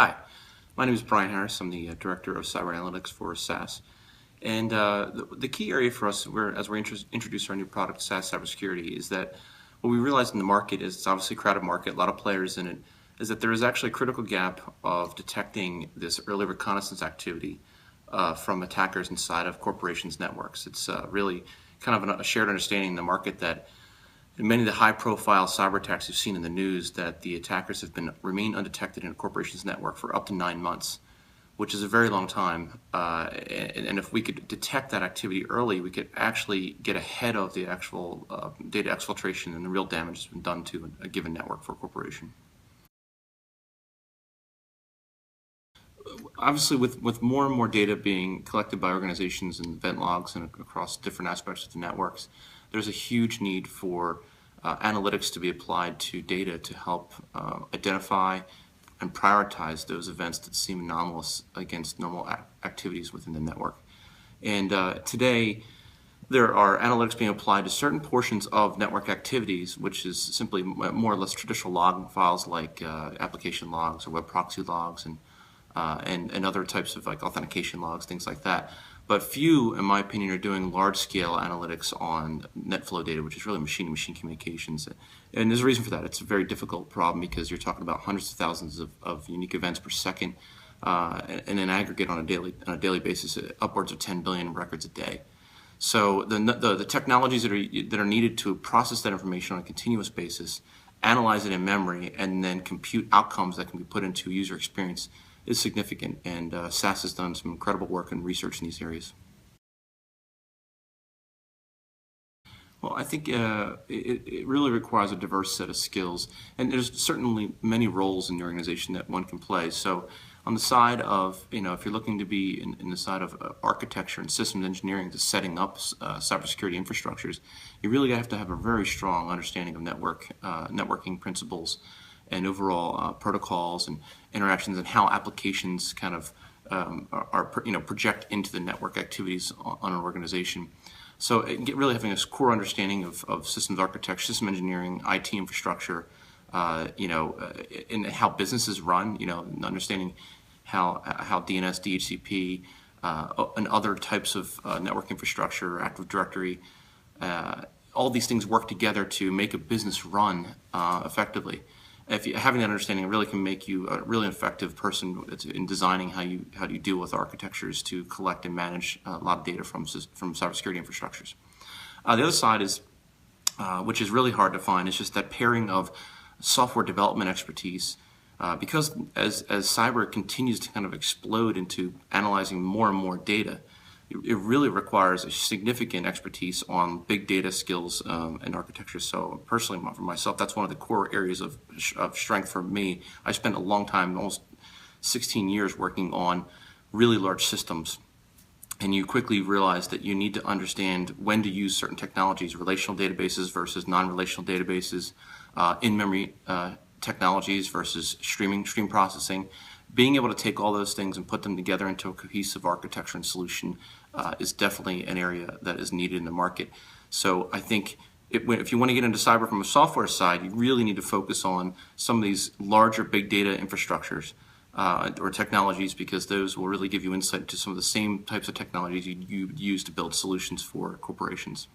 Hi, my name is Brian Harris. I'm the Director of Cybranalytics for SAS. And the key area for us as we introduce our new product, SAS Cybersecurity, is that what we realize in the market is it's obviously a crowded market, a lot of players in it, is that there is actually a critical gap of detecting this early reconnaissance activity from attackers inside of corporations' networks. It's really kind of a shared understanding in the market that in many of the high-profile cyber attacks you've seen in the news, that the attackers have remained undetected in a corporation's network for up to 9 months, which is a very long time. And if we could detect that activity early, we could actually get ahead of the actual data exfiltration and the real damage that's been done to a given network for a corporation. Obviously, with more and more data being collected by organizations and event logs and across different aspects of the networks, there's a huge need for analytics to be applied to data to help identify and prioritize those events that seem anomalous against normal activities within the network. And today, there are analytics being applied to certain portions of network activities, which is simply more or less traditional log files like application logs or web proxy logs and other types of like authentication logs, things like that. But few, in my opinion, are doing large-scale analytics on NetFlow data, which is really machine-to-machine communications. And there's a reason for that. It's a very difficult problem because you're talking about hundreds of thousands of unique events per second, and in aggregate on a daily basis, upwards of 10 billion records a day. So the technologies that are needed to process that information on a continuous basis, analyze it in memory, and then compute outcomes that can be put into user experience is significant, and SAS has done some incredible work and research in these areas. Well, I think it really requires a diverse set of skills, and there's certainly many roles in the organization that one can play. So on the side of, if you're looking to be in the side of architecture and systems engineering to setting up cybersecurity infrastructures, you really have to have a very strong understanding of networking principles and overall protocols and interactions and how applications kind of project into the network activities on an organization. So really having a core understanding of systems architecture, system engineering, IT infrastructure, and how businesses run, understanding how DNS, DHCP, and other types of network infrastructure, Active Directory, all these things work together to make a business run effectively. If you having that understanding, it really can make you a really effective person in designing how you deal with architectures to collect and manage a lot of data from cybersecurity infrastructures. The other side is, which is really hard to find, is just that pairing of software development expertise, because as cyber continues to kind of explode into analyzing more and more data, it really requires a significant expertise on big data skills and architecture. So personally, for myself, that's one of the core areas of strength for me. I spent a long time, almost 16 years, working on really large systems. And you quickly realize that you need to understand when to use certain technologies, relational databases versus non-relational databases, in-memory technologies versus stream processing. Being able to take all those things and put them together into a cohesive architecture and solution is definitely an area that is needed in the market. So I think if you want to get into cyber from a software side, you really need to focus on some of these larger big data infrastructures or technologies, because those will really give you insight to some of the same types of technologies you use to build solutions for corporations.